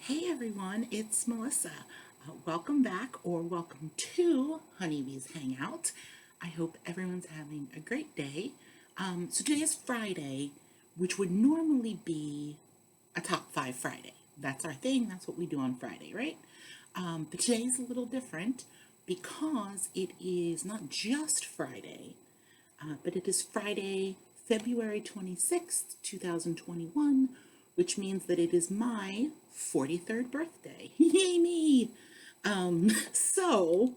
Hey everyone, it's Melissa. Welcome back or welcome to Honeybee's Hangout. I hope everyone's having a great day. So today is Friday, which would normally be a top five Friday. That's our thing, that's what we do on Friday, right? But today is a little different because it is not just Friday, but it is Friday, February 26th, 2021, which means that it is my 43rd birthday. Yay me! So,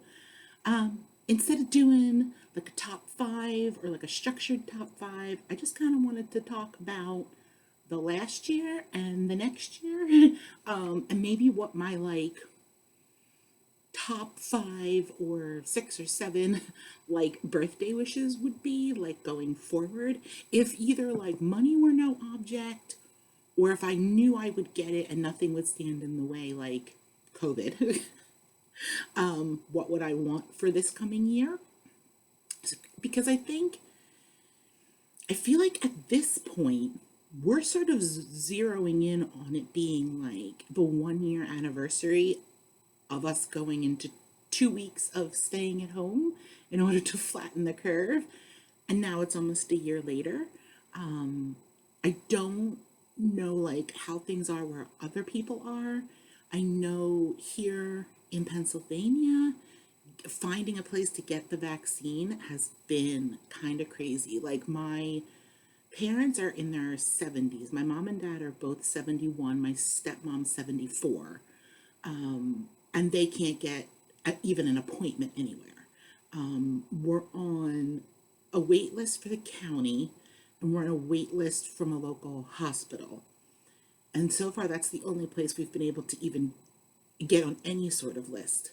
instead of doing like a top five or like a structured top five, I just kind of wanted to talk about the last year and the next year, and maybe what my top five or six or seven like birthday wishes would be like going forward if either like money were no object or if I knew I would get it and nothing would stand in the way like COVID. What would I want for this coming year? Because I feel like at this point we're sort of zeroing in on it being like the 1 year anniversary of us going into 2 weeks of staying at home in order to flatten the curve. And now it's almost a year later. I don't know like how things are where other people are. I know here in Pennsylvania, finding a place to get the vaccine has been kind of crazy. Like my parents are in their 70s. My mom and dad are both 71. My stepmom's 74. And they can't get even an appointment anywhere. We're on a wait list for the county, and we're on a wait list from a local hospital. And so far, that's the only place we've been able to even get on any sort of list.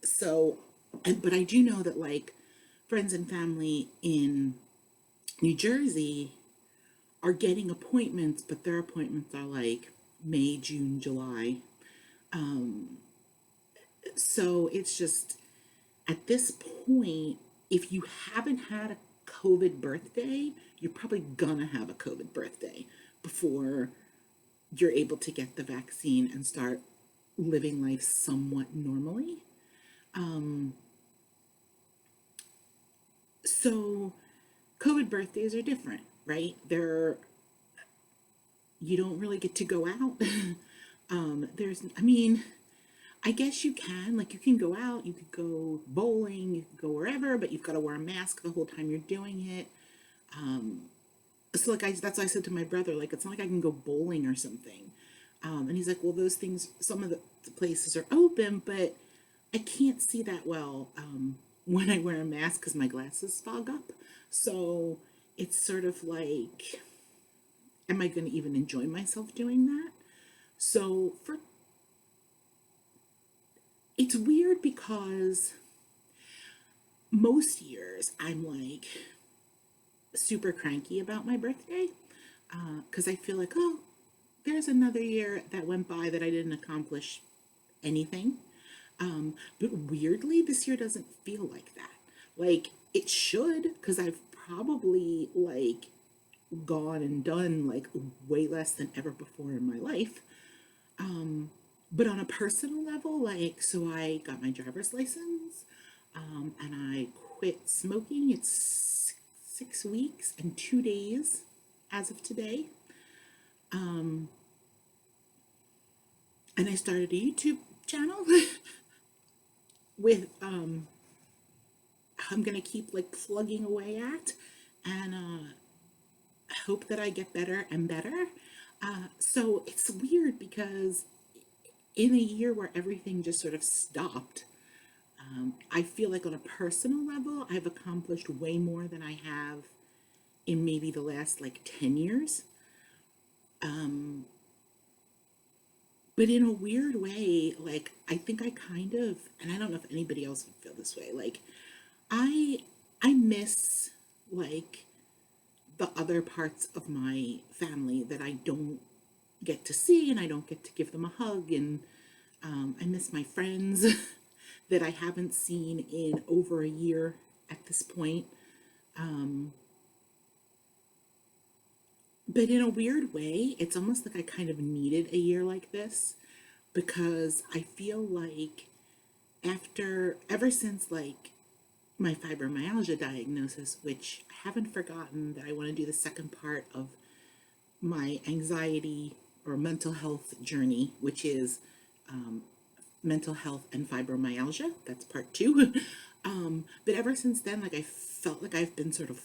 So, but I do know that like friends and family in New Jersey are getting appointments, but their appointments are like May, June, July. So it's just at this point, if you haven't had a COVID birthday, you're probably gonna have a COVID birthday before you're able to get the vaccine and start living life somewhat normally. So COVID birthdays are different, right? You don't really get to go out. I mean, I guess you can. Like, you can go out, you could go bowling, you could go wherever, but you've got to wear a mask the whole time you're doing it. So, that's why I said to my brother, like, it's not like I can go bowling or something. And he's like, well, those things, some of the places are open, but I can't see that well when I wear a mask because my glasses fog up. So, it's sort of like, am I going to even enjoy myself doing that? So, it's weird because most years I'm like super cranky about my birthday because I feel like, oh, there's another year that went by that I didn't accomplish anything. But weirdly, this year doesn't feel like that. Like it should, because I've probably like gone and done like way less than ever before in my life. But on a personal level, like, so I got my driver's license and I quit smoking. It's 6 weeks and 2 days as of today. And I started a YouTube channel with, I'm going to keep like plugging away at and hope that I get better and better. So it's weird because in a year where everything just sort of stopped, I feel like on a personal level, I've accomplished way more than I have in maybe the last like 10 years. But in a weird way, like, I think I kind of, and I don't know if anybody else would feel this way, like, I, I miss like the other parts of my family that I don't get to see and I don't get to give them a hug. And I miss my friends that I haven't seen in over a year at this point. but in a weird way, it's almost like I kind of needed a year like this because I feel like ever since like my fibromyalgia diagnosis, which I haven't forgotten that I want to do the second part of my anxiety or mental health journey, which is mental health and fibromyalgia. That's part two. But ever since then, like I felt like I've been sort of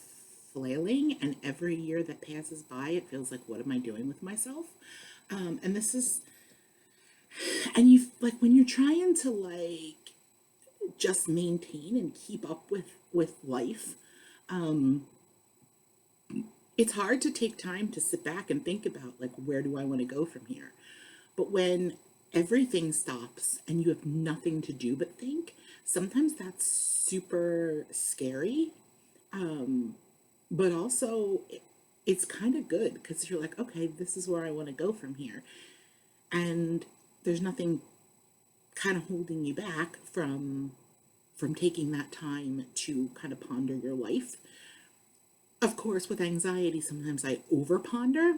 flailing, and every year that passes by, it feels like, what am I doing with myself? And this is, and you like when you're trying to like just maintain and keep up with life, it's hard to take time to sit back and think about like where do I want to go from here. But when everything stops and you have nothing to do but think, sometimes that's super scary. But also it's kind of good because you're like, okay, this is where I want to go from here. And there's nothing kind of holding you back from taking that time to kind of ponder your life. Of course, with anxiety, sometimes I over ponder.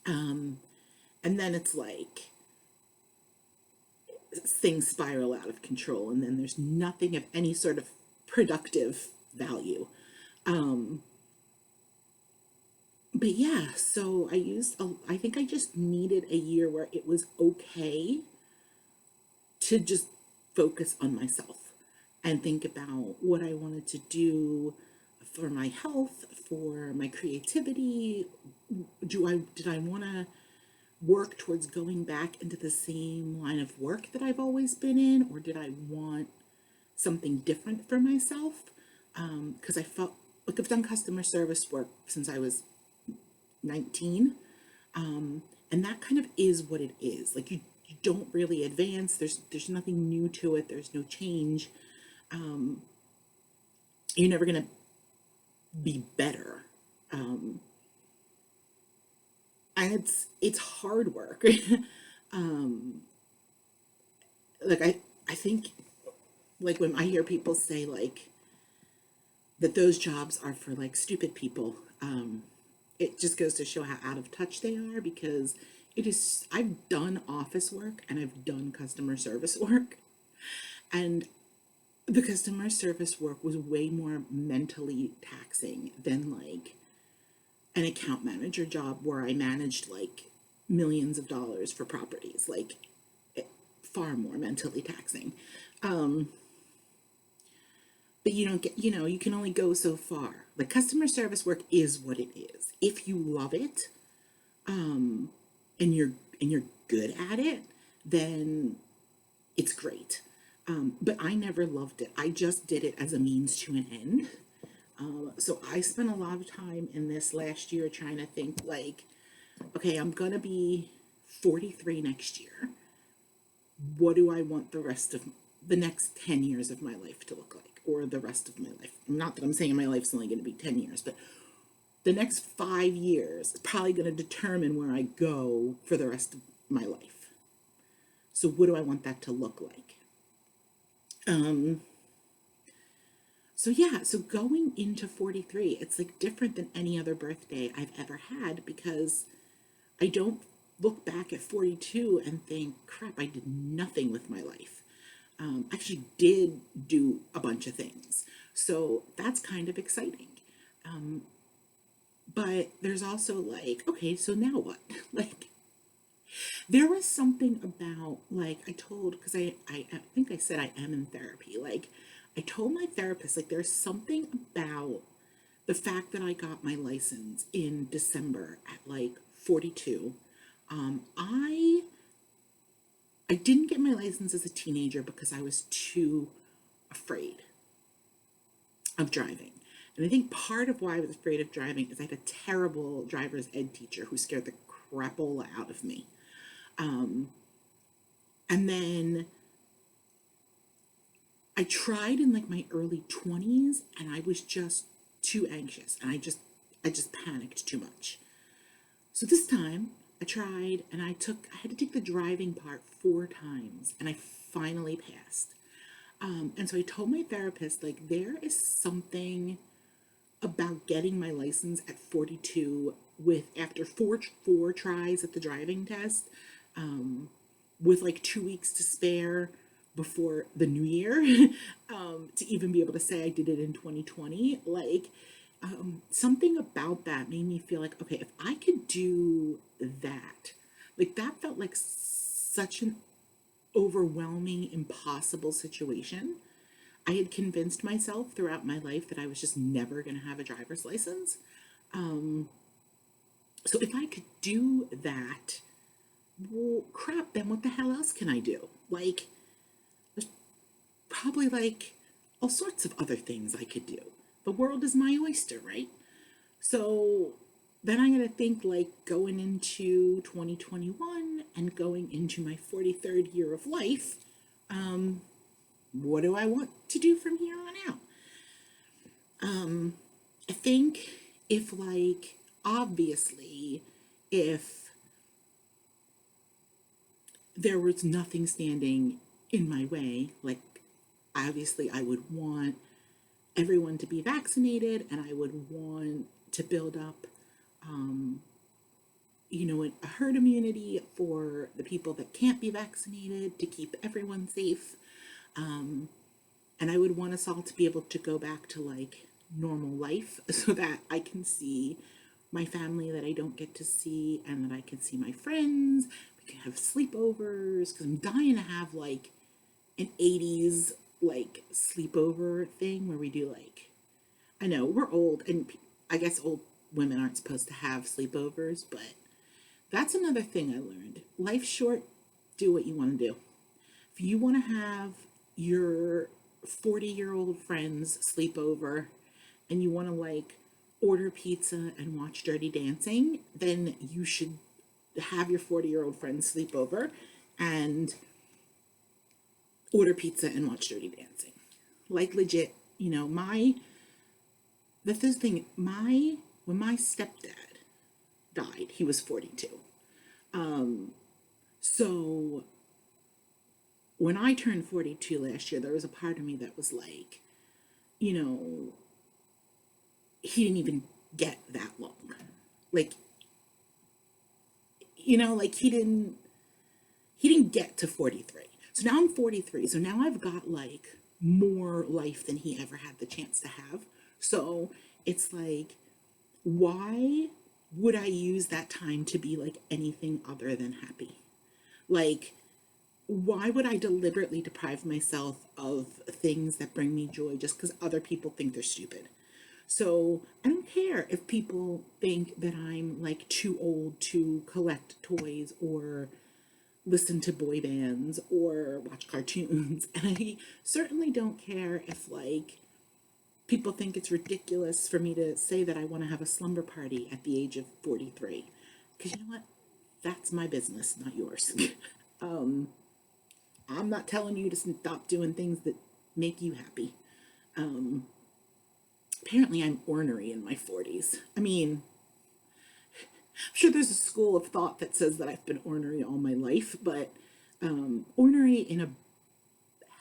And then it's like things spiral out of control, and then there's nothing of any sort of productive value. But yeah, so I think I just needed a year where it was okay to just focus on myself and think about what I wanted to do for my health, for my creativity. Did I want to work towards going back into the same line of work that I've always been in, or did I want something different for myself? Because I felt like I've done customer service work since I was 19, and that kind of is what it is. Like you don't really advance. There's nothing new to it. There's no change. You're never gonna be better, and it's hard work. Like I think like when I hear people say like that those jobs are for like stupid people, it just goes to show how out of touch they are because it is. I've done office work and I've done customer service work, and the customer service work was way more mentally taxing than like an account manager job where I managed like millions of dollars for properties. Like far more mentally taxing. But you don't get, you can only go so far. Like customer service work is what it is. If you love it, and you're good at it, then it's great. But I never loved it. I just did it as a means to an end. So I spent a lot of time in this last year trying to think like, okay, I'm gonna be 43 next year. What do I want the rest of the next 10 years of my life to look like, or the rest of my life? Not that I'm saying my life's only going to be 10 years, but the next 5 years is probably going to determine where I go for the rest of my life. So what do I want that to look like? So yeah, so going into 43, it's like different than any other birthday I've ever had because I don't look back at 42 and think, crap, I did nothing with my life. I actually did do a bunch of things. So that's kind of exciting. But there's also like, okay, so now what? Like, there was something about, like, because I think I said I am in therapy. Like, I told my therapist, like, there's something about the fact that I got my license in December at like 42. I didn't get my license as a teenager because I was too afraid of driving. And I think part of why I was afraid of driving is I had a terrible driver's ed teacher who scared the crapola out of me. And then I tried in like my early 20s and I was just too anxious and I just panicked too much. So this time I tried and I had to take the driving part 4 times and I finally passed. And so I told my therapist, like, there is something about getting my license at 42 with after four tries at the driving test, with like 2 weeks to spare before the new year, to even be able to say I did it in 2020. Like, something about that made me feel like, okay, if I could do that, like that felt like such an overwhelming, impossible situation. I had convinced myself throughout my life that I was just never going to have a driver's license. So if I could do that, well, crap, then what the hell else can I do? Like, there's probably like all sorts of other things I could do. The world is my oyster, right? So then I'm going to think like going into 2021 and going into my 43rd year of life, what do I want to do from here on out? I think if like, obviously, if there was nothing standing in my way, like obviously I would want everyone to be vaccinated, and I would want to build up, a herd immunity for the people that can't be vaccinated to keep everyone safe. And I would want us all to be able to go back to like normal life so that I can see my family that I don't get to see, and that I can see my friends. We can have sleepovers, because I'm dying to have like an 80s like sleepover thing where we do like, I know we're old, and I guess old women aren't supposed to have sleepovers, but that's another thing I learned. Life's short, do what you want to do. If you want to have your 40-year-old friends sleep over and you want to like order pizza and watch Dirty Dancing, then you should have your 40-year-old friends sleep over and order pizza and watch Dirty Dancing. Like legit, the first thing, when my stepdad died, he was 42. So when I turned 42 last year, there was a part of me that was like, you know, he didn't even get that long. Like, like he didn't get to 43. So now I'm 43. So now I've got like more life than he ever had the chance to have. So it's like, why would I use that time to be like anything other than happy? Like, why would I deliberately deprive myself of things that bring me joy just because other people think they're stupid? So I don't care if people think that I'm like too old to collect toys or listen to boy bands or watch cartoons. And I certainly don't care if like people think it's ridiculous for me to say that I want to have a slumber party at the age of 43. Because you know what? That's my business, not yours. I'm not telling you to stop doing things that make you happy. Apparently, I'm ornery in my 40s. I mean, I'm sure there's a school of thought that says that I've been ornery all my life, but ornery in a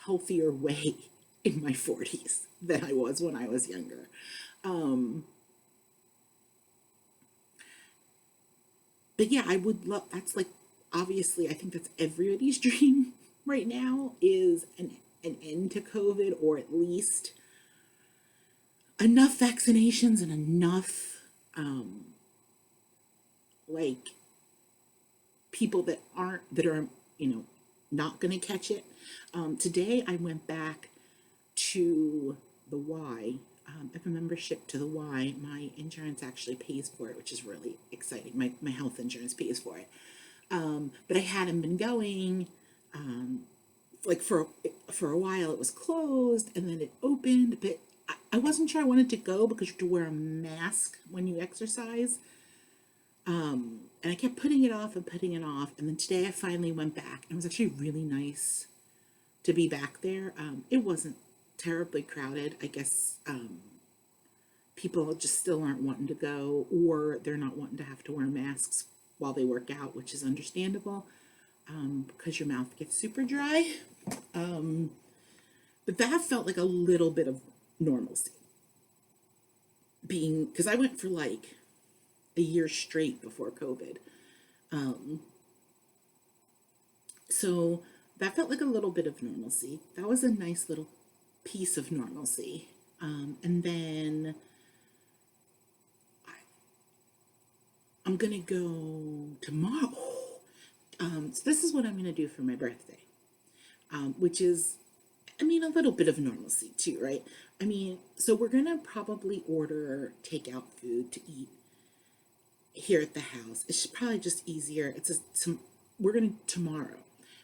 healthier way in my 40s than I was when I was younger. But yeah, I would love, that's like, obviously, I think that's everybody's dream right now, is an end to COVID, or at least enough vaccinations and enough, like, people that are, not going to catch it. Today I went back to the Y. I have a membership to the Y. My insurance actually pays for it, which is really exciting. My health insurance pays for it. But I hadn't been going. Like for a while, it was closed, and then it opened. But I wasn't sure I wanted to go because you have to wear a mask when you exercise. And I kept putting it off and putting it off. And then today I finally went back. And it was actually really nice to be back there. It wasn't terribly crowded. I guess people just still aren't wanting to go, or they're not wanting to have to wear masks while they work out, which is understandable, because your mouth gets super dry. But that felt like a little bit of normalcy. being, because I went for like a year straight before COVID. So that felt like a little bit of normalcy. That was a nice little piece of normalcy. And then I'm gonna go tomorrow. So this is what I'm gonna do for my birthday, which is, I mean, a little bit of normalcy too, right? I mean, so we're gonna probably order takeout food to eat here at the house. It's probably just easier. We're gonna tomorrow.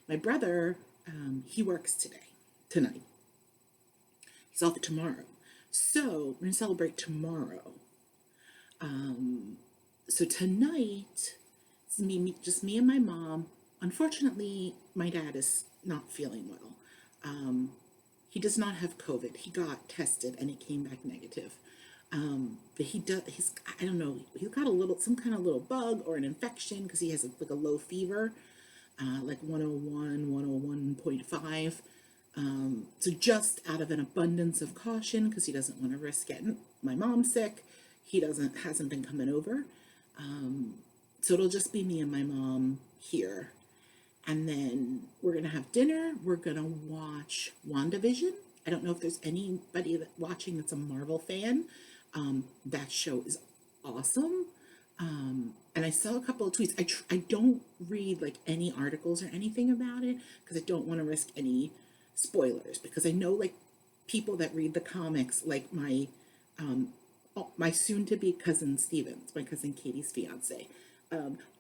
My brother, he works tonight. He's off tomorrow, so we're gonna celebrate tomorrow. So tonight, it's just me and my mom. Unfortunately, my dad is not feeling well. He does not have COVID. He got tested and it came back negative. But I don't know, he's got some kind of little bug or an infection because he has like a low fever, like 101, 101.5. So just out of an abundance of caution, because he doesn't want to risk getting my mom sick, hasn't been coming over. So it'll just be me and my mom here. And then we're going to have dinner. We're going to watch WandaVision. I don't know if there's anybody watching that's a Marvel fan. That show is awesome. And I saw a couple of tweets. I don't read like any articles or anything about it because I don't want to risk any spoilers, because I know like people that read the comics, like my soon-to-be cousin Stevens, my cousin Katie's fiance,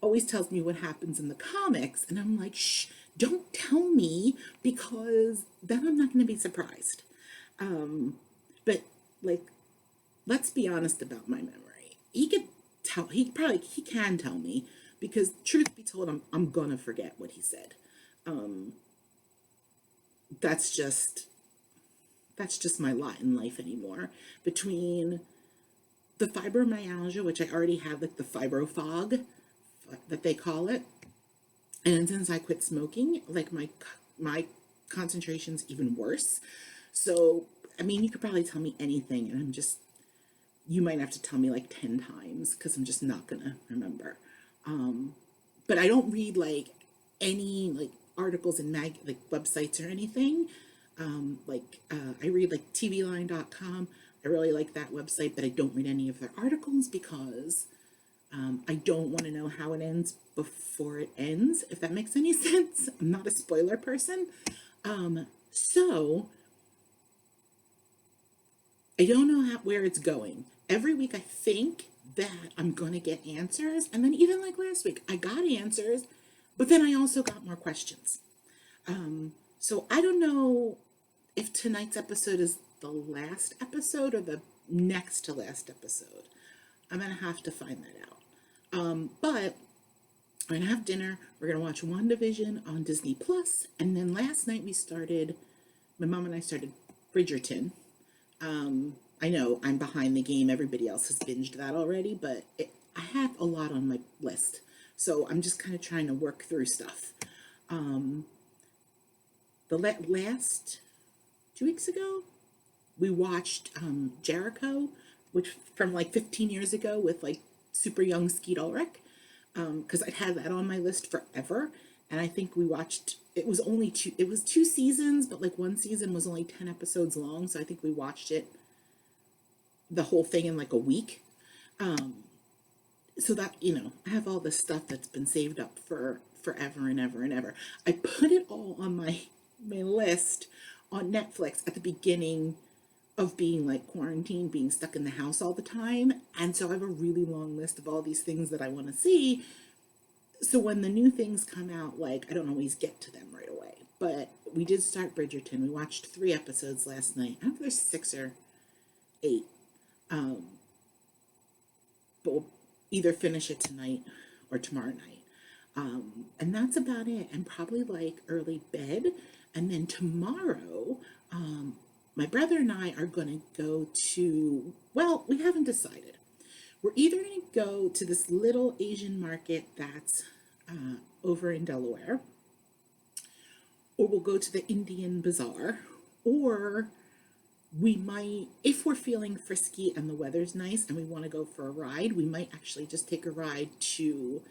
always tells me what happens in the comics, and I'm like, shh, don't tell me, because then I'm not going to be surprised. But like, let's be honest about my memory. He can tell me, because truth be told, I'm gonna forget what he said. That's just my lot in life anymore. Between the fibromyalgia, which I already had, like the fibro fog that they call it, and since I quit smoking, like my concentration's even worse. So I mean, you could probably tell me anything, and you might have to tell me like 10 times because I'm just not gonna remember. But I don't read like any like articles in like websites or anything. I read like tvline.com. I really like that website, but I don't read any of their articles because I don't want to know how it ends before it ends, if that makes any sense. I'm not a spoiler person. So I don't know where it's going. Every week I think that I'm going to get answers. And then even like last week, I got answers, but then I also got more questions. So I don't know if tonight's episode is the last episode or the next to last episode. I'm going to have to find that out. But we're going to have dinner. We're going to watch WandaVision on Disney Plus. And then last night my mom and I started Bridgerton. I know I'm behind the game. Everybody else has binged that already, but I have a lot on my list. So I'm just kind of trying to work through stuff. The last 2 weeks ago, we watched Jericho, which from like 15 years ago with like super young Skeet Ulrich, because I'd had that on my list forever. And I think we watched, it was 2 seasons, but like one season was only 10 episodes long. So I think we watched the whole thing in like a week. So that, I have all this stuff that's been saved up for forever and ever and ever. I put it all on my list on Netflix at the beginning of being like quarantined, being stuck in the house all the time. And so I have a really long list of all these things that I want to see. So when the new things come out, like, I don't always get to them right away. But we did start Bridgerton. We watched 3 episodes last night. I don't know if there's 6 or 8. But we'll either finish it tonight or tomorrow night. And that's about it. And probably like early bed. And then tomorrow, my brother and I are going to go to, well, we haven't decided. We're either going to go to this little Asian market that's over in Delaware, or we'll go to the Indian Bazaar, or we might, if we're feeling frisky and the weather's nice and we want to go for a ride, we might actually just take a ride to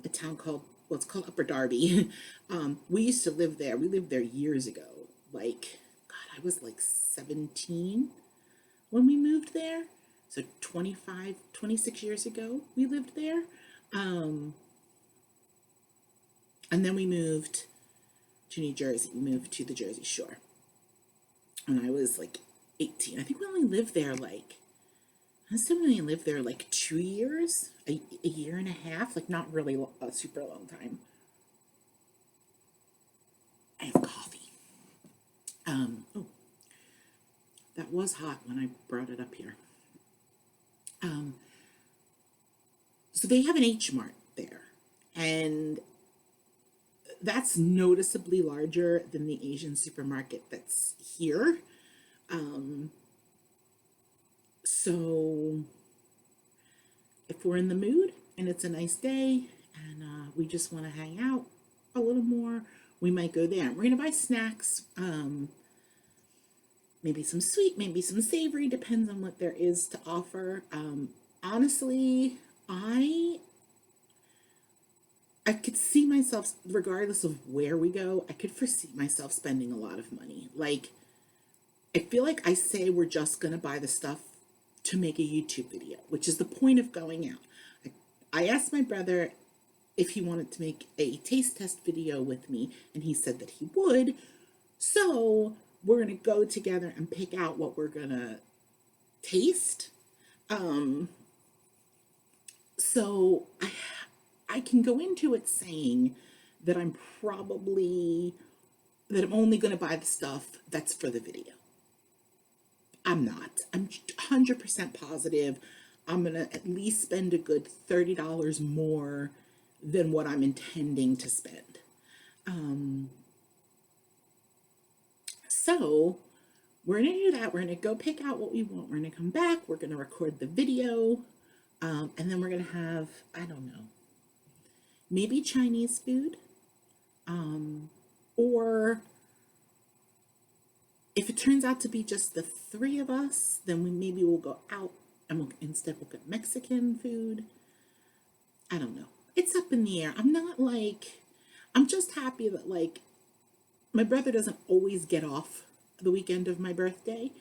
a town called, well, it's called Upper Darby. We used to live there. We lived there years ago. Like, God, I was like 17 when we moved there. So 25, 26 years ago, we lived there. Um, and then we moved to New Jersey. We moved to the Jersey Shore. And I was like 18. I think we only lived there like, I still only lived there like 2 years, a year and a half, like not really a super long time. I have coffee. Oh, that was hot when I brought it up here. Um, so they have an H Mart there, and that's noticeably larger than the Asian supermarket that's here. Um, so if we're in the mood and it's a nice day and we just want to hang out a little more, we might go there. We're gonna buy snacks, maybe some sweet, maybe some savory, depends on what there is to offer. Honestly, I could see myself, regardless of where we go, I could foresee myself spending a lot of money. Like, I feel like I say we're just gonna buy the stuff to make a YouTube video, which is the point of going out. I asked my brother if he wanted to make a taste test video with me, and he said that he would. So we're gonna go together and pick out what we're gonna taste. Um, so I can go into it saying that I'm only gonna buy the stuff that's for the video. I'm not. I'm 100% positive I'm going to at least spend a good $30 more than what I'm intending to spend. So we're going to do that. We're going to go pick out what we want. We're going to come back. We're going to record the video. And then we're going to have, I don't know, maybe Chinese food. Or if it turns out to be just the three of us, then maybe we'll go out and we'll get Mexican food. I don't know. It's up in the air. I'm just happy that like my brother doesn't always get off the weekend of my birthday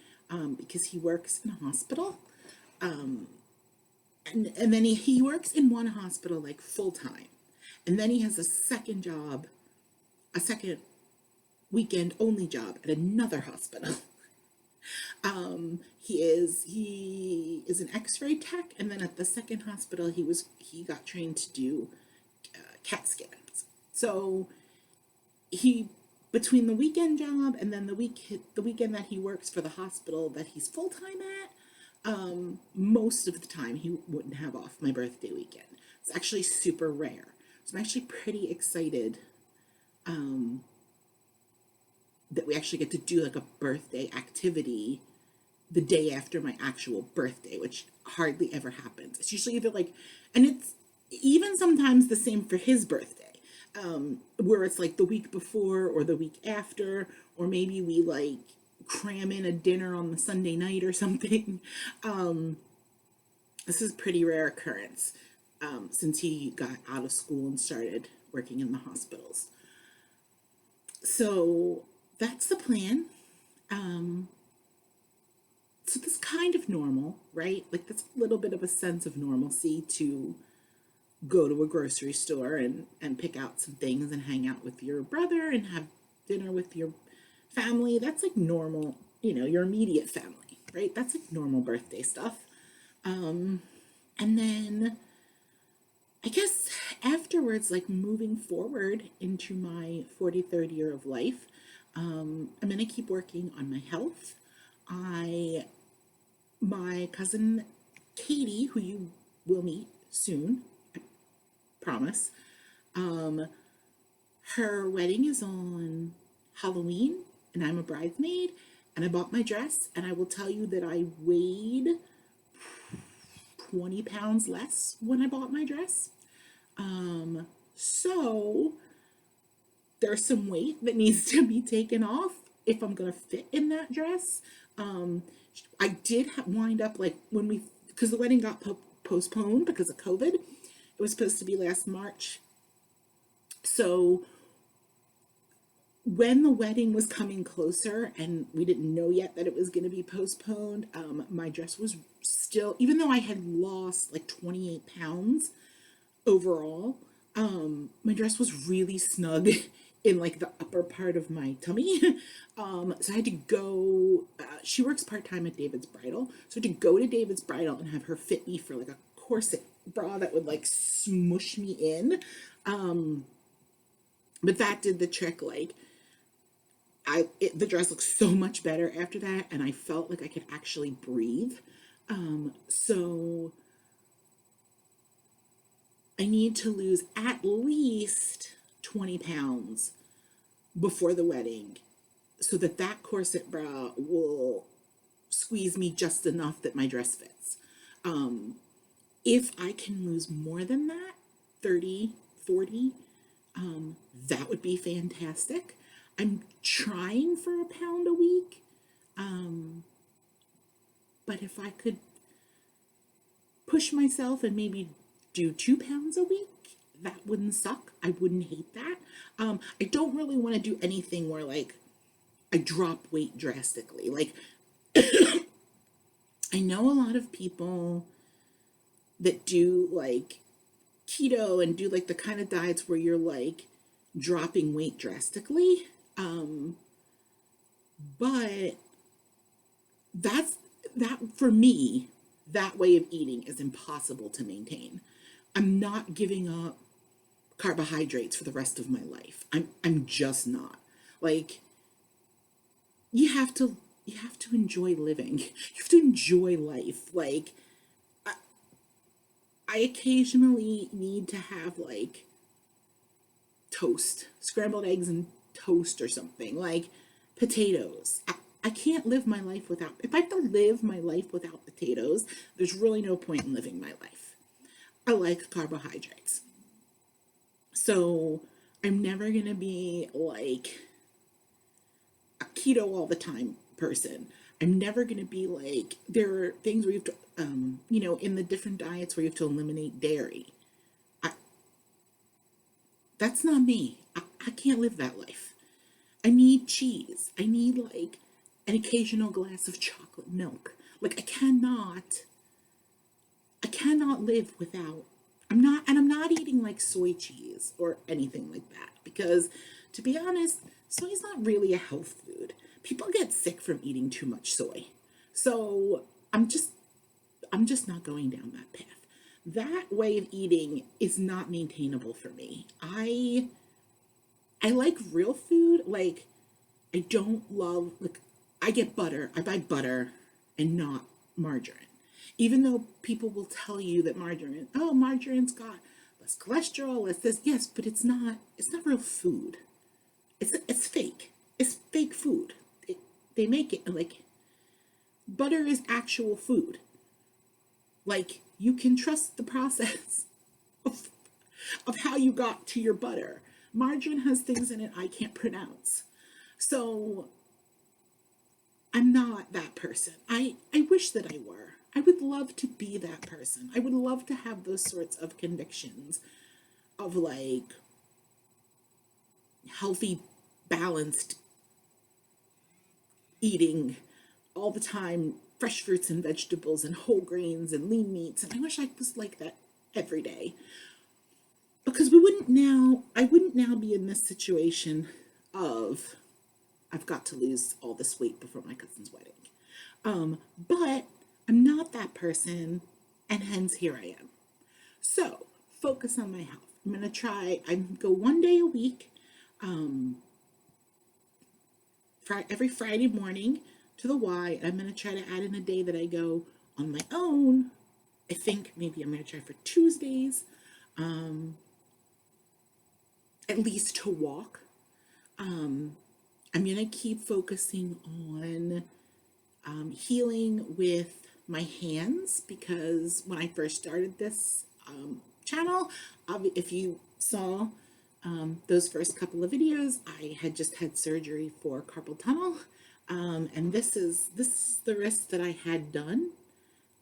because he works in a hospital. And then he works in one hospital like full time. And then he has a second weekend only job at another hospital. He is an X-ray tech, and then at the second hospital he got trained to do CAT scans. So he, between the weekend job and then the weekend that he works for the hospital that he's full time at, most of the time he wouldn't have off my birthday weekend. It's actually super rare. So I'm actually pretty excited that we actually get to do like a birthday activity the day after my actual birthday, which hardly ever happens. It's usually either like, and it's even sometimes the same for his birthday, where it's like the week before or the week after, or maybe we like cram in a dinner on the Sunday night or something. This is a pretty rare occurrence since he got out of school and started working in the hospitals. So that's the plan. So that's kind of normal, right? Like that's a little bit of a sense of normalcy to go to a grocery store and pick out some things and hang out with your brother and have dinner with your family. That's like normal, your immediate family, right? That's like normal birthday stuff. And then I guess afterwards, like moving forward into my 43rd year of life, I'm going to keep working on my health. My cousin Katie, who you will meet soon, I promise, her wedding is on Halloween, and I'm a bridesmaid, and I bought my dress, and I will tell you that I weighed 20 pounds less when I bought my dress. So there's some weight that needs to be taken off. if I'm gonna fit in that dress. I did wind up like when we, because the wedding got postponed because of COVID. It was supposed to be last March. So when the wedding was coming closer and we didn't know yet that it was going to be postponed, my dress was still, even though I had lost like 28 pounds overall, my dress was really snug in like the upper part of my tummy. So I had to go, she works part-time at David's Bridal. So I had to go to David's Bridal and have her fit me for like a corset bra that would like smush me in. But that did the trick. Like the dress looked so much better after that, and I felt like I could actually breathe. So I need to lose at least 20 pounds before the wedding so that that corset bra will squeeze me just enough that my dress fits. If I can lose more than that, 30, 40, that would be fantastic. I'm trying for a pound a week. But if I could push myself and maybe do 2 pounds a week, that wouldn't suck. I wouldn't hate that. I don't really want to do anything where like I drop weight drastically. Like I know a lot of people that do like keto and do like the kind of diets where you're like dropping weight drastically. But that for me, that way of eating is impossible to maintain. I'm not giving up carbohydrates for the rest of my life. I'm just not. Like you have to enjoy living. You have to enjoy life. Like I occasionally need to have like toast, scrambled eggs and toast or something, like potatoes. I can't live my life without, if I have to live my life without potatoes, there's really no point in living my life. I like carbohydrates. So I'm never going to be like a keto all the time person. I'm never going to be like, there are things where you have to, in the different diets where you have to eliminate dairy. I, that's not me. I can't live that life. I need cheese. I need like an occasional glass of chocolate milk. Like I cannot live without, I'm not eating like soy cheese or anything like that because to be honest, soy is not really a health food. People get sick from eating too much soy. So I'm just not going down that path. That way of eating is not maintainable for me. I like real food. Like I don't love like I get butter. I buy butter and not margarine. Even though people will tell you that margarine's got less cholesterol, less this, yes, but it's not real food. It's fake. It's fake food. They make it like butter is actual food. Like you can trust the process of, of how you got to your butter. Margarine has things in it I can't pronounce. So I'm not that person. I wish that I were. I would love to be that person. I would love to have those sorts of convictions of like healthy, balanced eating all the time, fresh fruits and vegetables and whole grains and lean meats. And I wish I was like that every day. Because I wouldn't now be in this situation of I've got to lose all this weight before my cousin's wedding. But I'm not that person, and hence here I am. So focus on my health. I'm gonna try. I go 1 day a week, every Friday morning to the Y. I'm gonna try to add in a day that I go on my own. I think maybe I'm gonna try for Tuesdays, at least to walk. I'm gonna keep focusing on healing with my hands because when I first started this channel, if you saw, Those first couple of videos, I had just had surgery for carpal tunnel. And this is the wrist that I had done.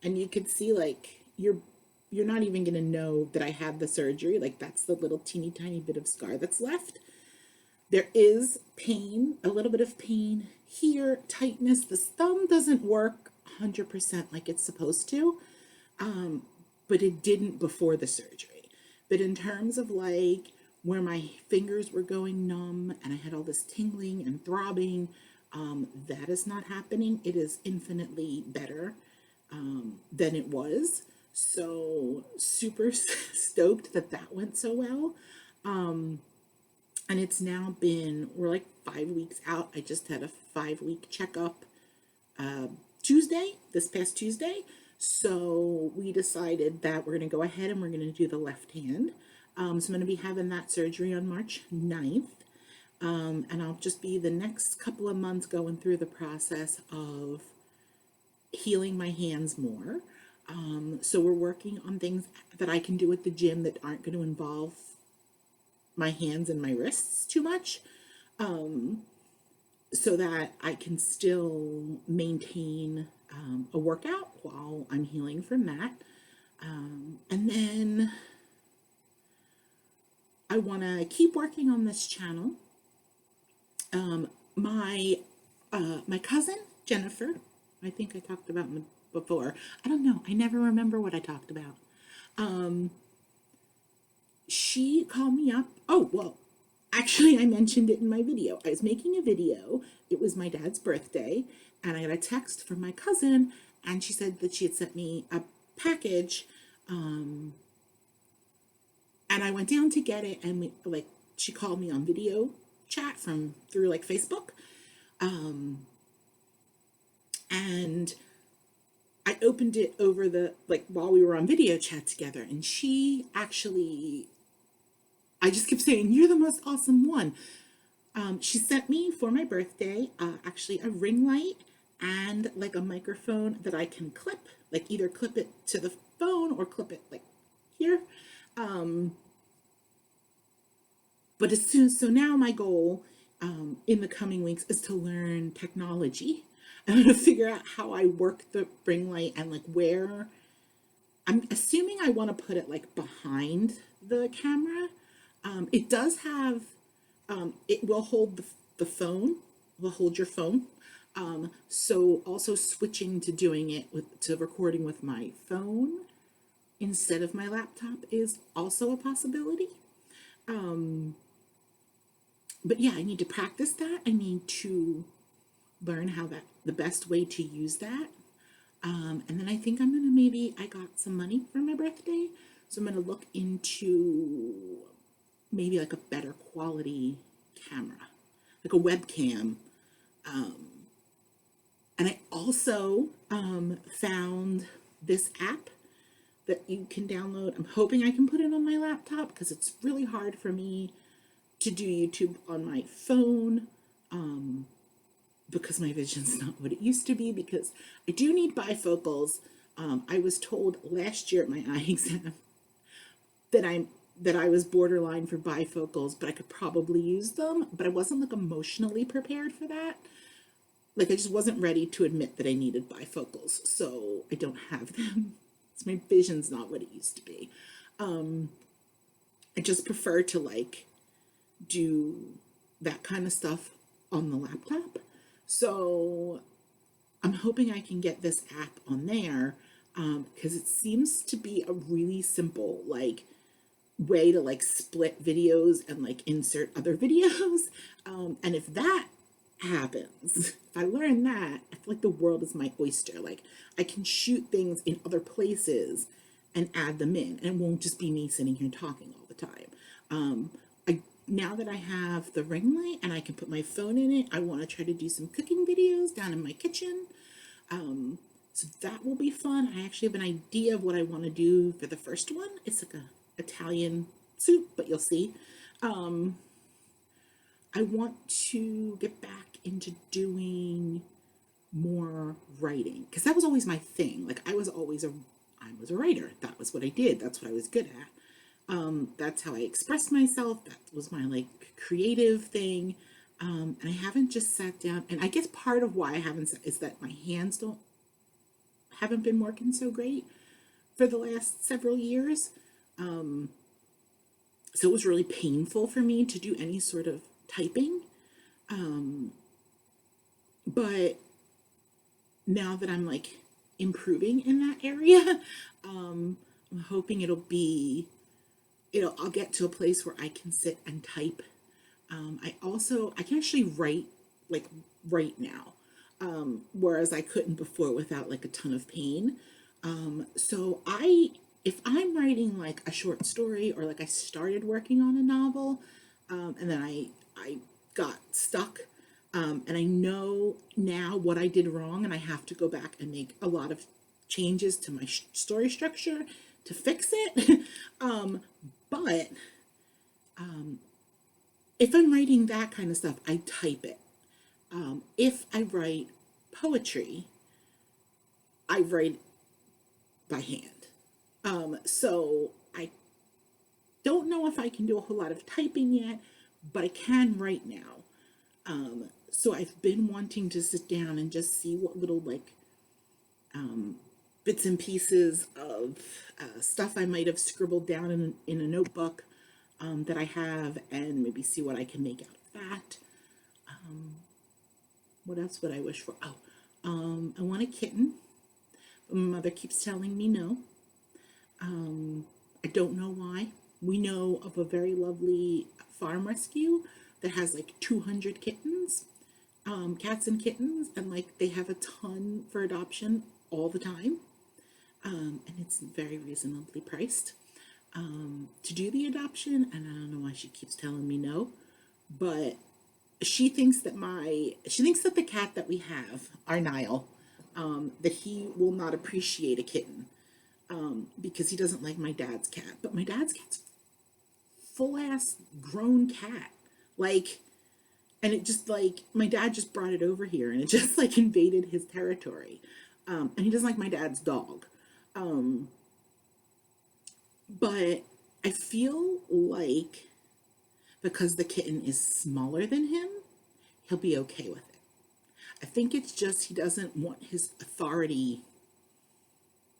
And you could see like you're not even gonna know that I had the surgery. Like that's the little teeny tiny bit of scar that's left. There is pain, a little bit of pain here, tightness. The thumb doesn't work 100% like it's supposed to, but it didn't before the surgery. But in terms of like where my fingers were going numb and I had all this tingling and throbbing, that is not happening. It is infinitely better than it was. So super stoked that that went so well. And it's now been, we're like 5 weeks out. I just had a 5 week checkup this past Tuesday. So we decided that we're going to go ahead and we're going to do the left hand. So I'm going to be having that surgery on March 9th. And I'll just be the next couple of months going through the process of healing my hands more. So we're working on things that I can do at the gym that aren't going to involve my hands and my wrists too much, so that I can still maintain a workout while I'm healing from that. And then I want to keep working on this channel. My cousin Jennifer, I think I talked about before. I don't know. I never remember what I talked about. She called me up. Oh, well, actually, I mentioned it in my video. I was making a video. It was my dad's birthday, and I got a text from my cousin, and she said that she had sent me a package, and I went down to get it, and she called me on video chat through like Facebook, and I opened it over while we were on video chat together, and she actually, I just kept saying, "You're the most awesome one." She sent me for my birthday, actually a ring light and like a microphone that I can clip, like either clip it to the phone or clip it like here. But so now my goal in the coming weeks is to learn technology. I'm going to figure out how I work the ring light and like where. I'm assuming I want to put it like behind the camera. It does have, it will hold the phone, will hold your phone. So also switching to doing it to recording with my phone instead of my laptop is also a possibility. But yeah, I need to practice that. I need to learn the best way to use that. And then I think I got some money for my birthday. So I'm going to look into maybe like a better quality camera, like a webcam. And I also found this app that you can download. I'm hoping I can put it on my laptop because it's really hard for me to do YouTube on my phone, because my vision's not what it used to be, because I do need bifocals. I was told last year at my eye exam that I was borderline for bifocals, but I could probably use them, but I wasn't like emotionally prepared for that. Like I just wasn't ready to admit that I needed bifocals, so I don't have them. So my vision's not what it used to be. I just prefer to like do that kind of stuff on the laptop. So I'm hoping I can get this app on there, because it seems to be a really simple like way to like split videos and like insert other videos. And if that happens, if I learn that, I feel like the world is my oyster. Like I can shoot things in other places and add them in, and it won't just be me sitting here talking all the time. Now that I have the ring light and I can put my phone in it, I want to try to do some cooking videos down in my kitchen. So that will be fun. I actually have an idea of what I want to do for the first one. It's like a Italian soup, but you'll see. I want to get back into doing more writing, because that was always my thing. Like I was a writer. That was what I did. That's what I was good at. That's how I expressed myself. That was my like creative thing. And I haven't just sat down. And I guess part of why I haven't is that my hands don't haven't been working so great for the last several years. So it was really painful for me to do any sort of typing. But now that I'm like improving in that area, I'm hoping I'll get to a place where I can sit and type. I can actually write like right now, whereas I couldn't before without like a ton of pain. If I'm writing like a short story or like I started working on a novel, and then I got stuck, and I know now what I did wrong, and I have to go back and make a lot of changes to my story structure to fix it. But if I'm writing that kind of stuff, I type it. If I write poetry, I write by hand. So I don't know if I can do a whole lot of typing yet, but I can right now. So I've been wanting to sit down and just see what little like bits and pieces of stuff I might have scribbled down in a notebook that I have, and maybe see what I can make out of that. What else would I wish for? I want a kitten, but my mother keeps telling me no. I don't know why. We know of a very lovely farm rescue that has like 200 kittens, cats and kittens, and like they have a ton for adoption all the time. And it's very reasonably priced to do the adoption. And I don't know why she keeps telling me no, but she thinks that the cat that we have, our Nile, that he will not appreciate a kitten because he doesn't like my dad's cat. But my dad's cat's full ass grown cat, like, and it just like my dad just brought it over here, and it just like invaded his territory, and he doesn't like my dad's dog. But I feel like because the kitten is smaller than him, he'll be okay with it. I think it's just he doesn't want his authority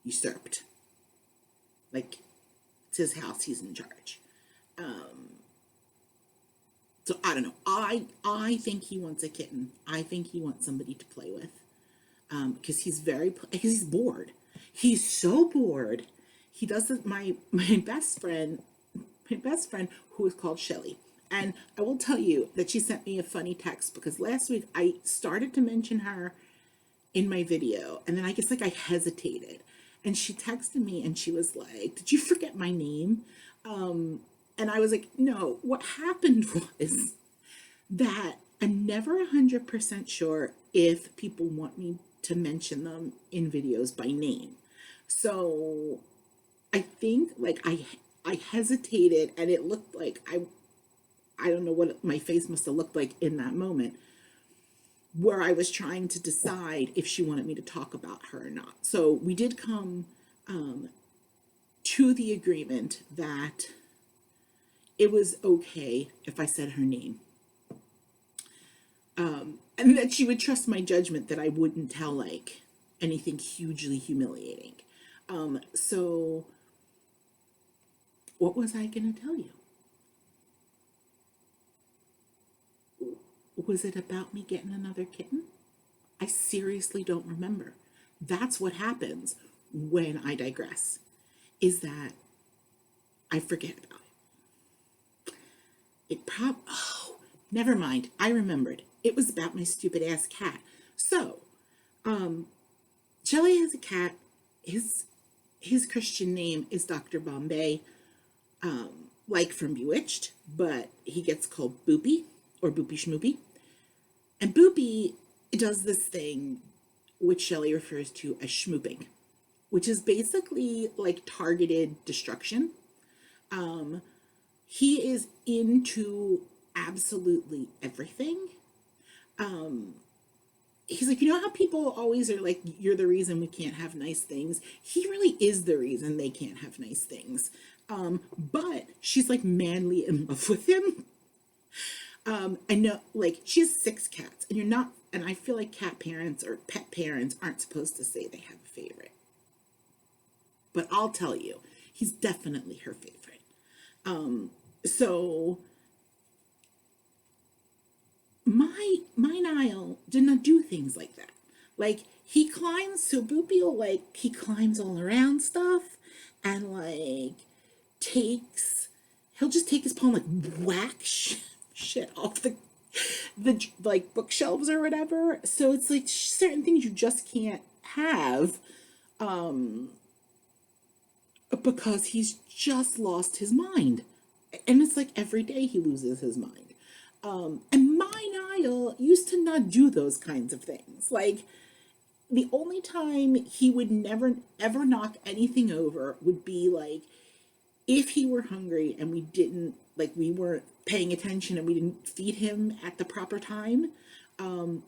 usurped. Like, it's his house, he's in charge. So I don't know. I think he wants a kitten. I think he wants somebody to play with. Because he's bored. He's so bored. He doesn't. My best friend who is called Shelly, and I will tell you that she sent me a funny text because last week I started to mention her in my video, and then I guess like I hesitated, and she texted me and she was like, "Did you forget my name?" And I was like, "No. What happened was that I'm never 100% sure if people want me to mention them in videos by name. So I think like I hesitated, and it looked like I don't know what my face must have looked like in that moment where I was trying to decide if she wanted me to talk about her or not. So we did come to the agreement that it was okay if I said her name. And that she would trust my judgment that I wouldn't tell like anything hugely humiliating. So what was I going to tell you? Was it about me getting another kitten? I seriously don't remember. That's what happens when I digress, is that I forget about it. Never mind. I remembered. It was about my stupid ass cat. So, Shelly has a cat. His Christian name is Dr. Bombay, like from Bewitched, but he gets called Boopy or Boopy Schmoopy. And Boopy does this thing which Shelley refers to as schmooping, which is basically like targeted destruction. He is into absolutely everything. He's like, you know how people always are like, you're the reason we can't have nice things? He really is the reason they can't have nice things. But she's like manly in love with him. I know, like, she has 6 cats, and you're not, and I feel like cat parents or pet parents aren't supposed to say they have a favorite. But I'll tell you, he's definitely her favorite. So my Nile did not do things like that. Like, he climbs, so Boopy will, like, he climbs all around stuff, and like takes he'll just take his paw and like whack shit off the like bookshelves or whatever. So it's like certain things you just can't have because he's just lost his mind. And it's like every day he loses his mind. And my Niall used to not do those kinds of things. Like, the only time he would never ever knock anything over would be like if he were hungry and we weren't paying attention and we didn't feed him at the proper time.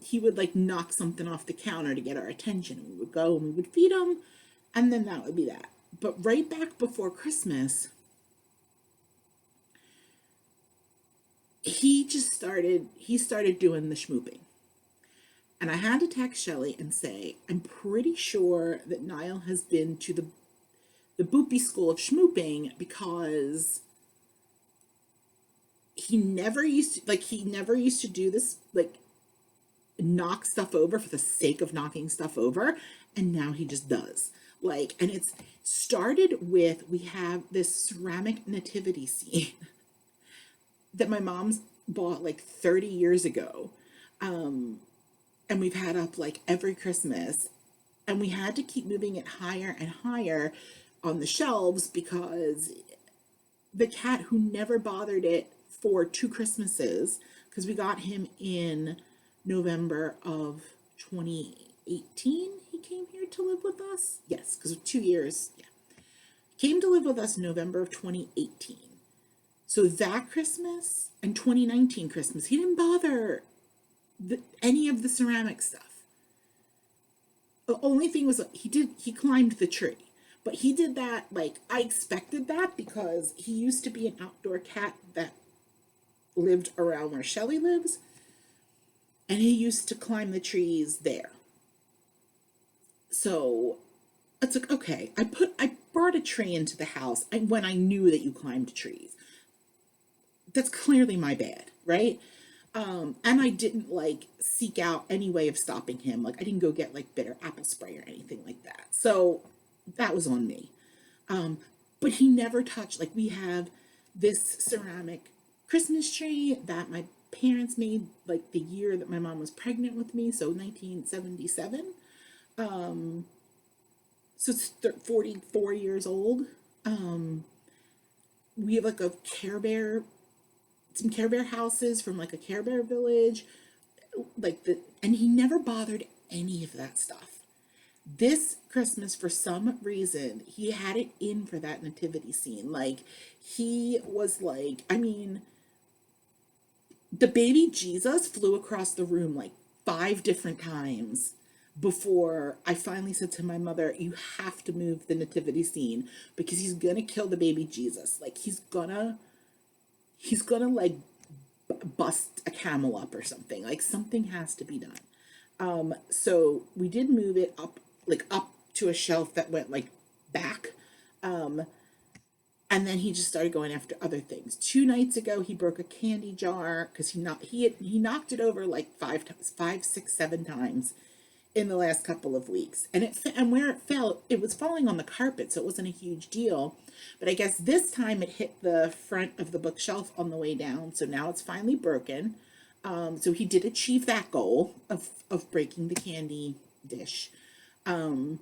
He would like knock something off the counter to get our attention, and we would go and we would feed him, and then that would be that. But right back before Christmas, he started doing the schmooping. And I had to text Shelly and say, I'm pretty sure that Niall has been to the Boopy school of schmooping, because he never used to do this, like, knock stuff over for the sake of knocking stuff over, and now he just does. Like, and it's started with, we have this ceramic nativity scene that my mom's bought like 30 years ago. And we've had up like every Christmas, and we had to keep moving it higher and higher on the shelves because the cat who never bothered it for 2 Christmases, because we got him in November of 2018, he came here to live with us. Yes, because of 2 years. Yeah, came to live with us in November of 2018. So that Christmas and 2019 Christmas, he didn't bother any of the ceramic stuff. The only thing was he climbed the tree, but he did that, like, I expected that because he used to be an outdoor cat that lived around where Shelly lives, and he used to climb the trees there. So it's like, okay, I brought a tree into the house when I knew that you climbed trees. That's clearly my bad, right? And I didn't like seek out any way of stopping him. Like, I didn't go get like bitter apple spray or anything like that. So that was on me. But he never touched, like, we have this ceramic Christmas tree that my parents made like the year that my mom was pregnant with me. So 1977. So it's 44 years old. We have like some Care Bear houses from like a Care Bear village, and he never bothered any of that stuff. This Christmas, for some reason, he had it in for that nativity scene. Like, he was like, I mean, the baby Jesus flew across the room like 5 different times before I finally said to my mother, you have to move the nativity scene because he's gonna kill the baby Jesus. Like, he's gonna like bust a camel up or something. Like, something has to be done. So we did move it up to a shelf that went like back. And then he just started going after other things. 2 nights ago, he broke a candy jar because he knocked it over like 5 times, 5, 6, 7 times in the last couple of weeks. And where it fell, it was falling on the carpet, so it wasn't a huge deal. But I guess this time it hit the front of the bookshelf on the way down, so now it's finally broken. So he did achieve that goal of breaking the candy dish. Yeah,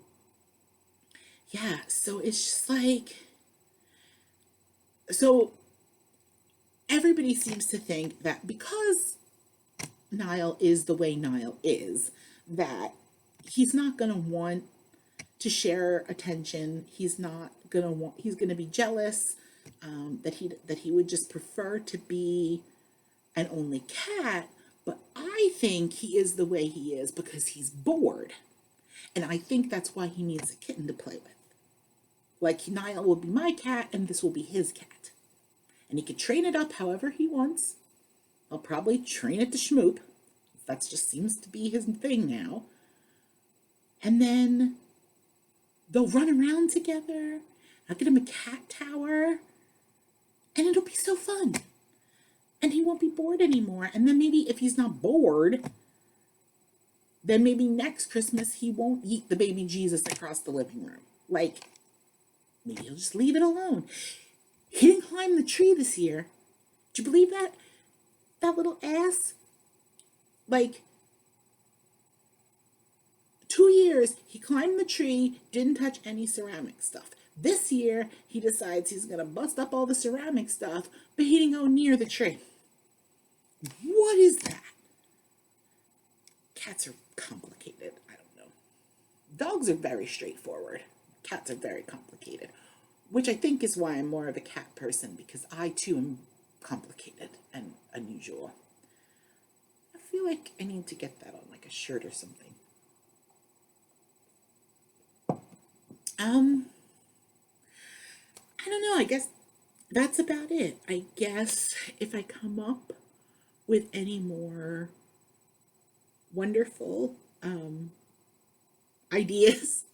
so it's just like, so everybody seems to think that because Niall is the way Niall is, that he's not going to want to share attention. He's going to be jealous, that he would just prefer to be an only cat. But I think he is the way he is because he's bored. And I think that's why he needs a kitten to play with. Like Niall will be my cat and this will be his cat. And he could train it up however he wants. I'll probably train it to schmoop. That just seems to be his thing now. And then they'll run around together. I'll get him a cat tower. And it'll be so fun. And he won't be bored anymore. And then maybe if he's not bored, then maybe next Christmas he won't eat the baby Jesus across the living room. Like, maybe he'll just leave it alone. He didn't climb the tree this year. Do you believe that? That little ass? Like, 2 years, he climbed the tree, didn't touch any ceramic stuff. This year, he decides he's going to bust up all the ceramic stuff, but he didn't go near the tree. What is that? Cats are complicated. I don't know. Dogs are very straightforward. Cats are very complicated, which I think is why I'm more of a cat person, because I too am complicated and unusual. I feel like I need to get that on like a shirt or something. I don't know. I guess that's about it. I guess if I come up with any more wonderful ideas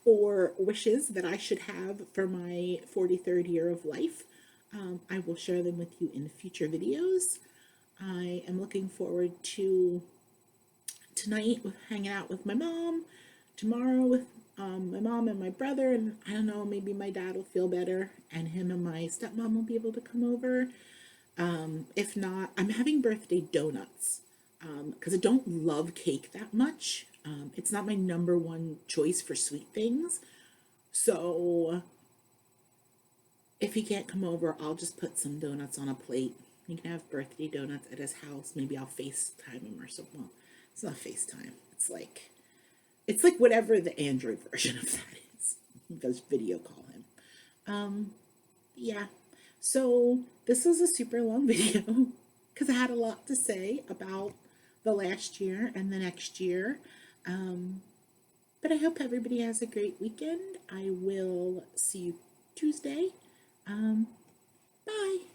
or wishes that I should have for my 43rd year of life, I will share them with you in future videos. I am looking forward to tonight with hanging out with my mom, tomorrow with my mom and my brother, and I don't know, maybe my dad will feel better and him and my stepmom will be able to come over. If not, I'm having birthday donuts because I don't love cake that much. It's not my number one choice for sweet things. So if he can't come over, I'll just put some donuts on a plate. He can have birthday donuts at his house. Maybe I'll FaceTime him or something. Well, it's not FaceTime. It's like whatever the Android version of that is. Because video call him. Yeah. So this is a super long video because I had a lot to say about the last year and the next year. But I hope everybody has a great weekend. I will see you Tuesday. Bye.